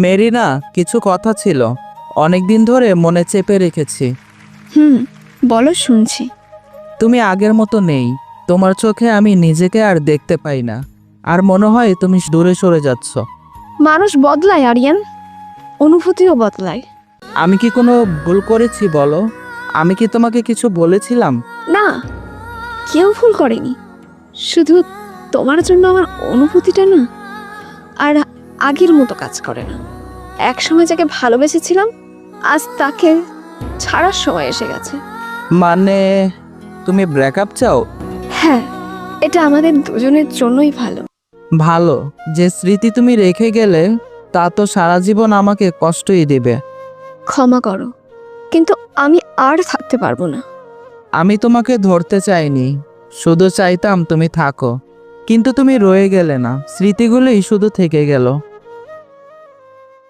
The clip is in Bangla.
মেরিনা, কিছু কথা ছিল, অনেক দিন ধরে মনে চেপে রেখেছি। বলো, শুনছি। তুমি আগের মতো নেই। তোমার চোখে আমি নিজেকে আর দেখতে পাই না, আর মনে হয় তুমি দূরে সরে যাচ্ছ। মানুষ বদলায় আরিয়ান, অনুভূতিও বদলায়। আমি কি কোনো ভুল করেছি বলো? আমি কি তোমাকে কিছু বলেছিলাম? না, কেউ ভুল করেনি। শুধু তোমার জন্য আমার অনুভূতিটা না আর আগের মতো কাজ করে না। একসময় যাকে ভালোবেসেছিলাম, আজ তাকে ছাড়ার সময় এসে গেছে। মানে, তুমি ব্রেকআপ চাও? হ্যাঁ, এটা আমাদের দুজনের জন্যই ভালো। ভালো? যে স্মৃতি তুমি রেখে গেলে তা তো সারা জীবন আমাকে কষ্টই দেবে। ক্ষমা করো, কিন্তু আমি আর থাকতে পারবো না। আমি তোমাকে ধরতে চাইনি, শুধু চাইতাম তুমি থাকো। কিন্তু তুমি রয়ে গেলে না, স্মৃতিগুলোই শুধু থেকে গেল।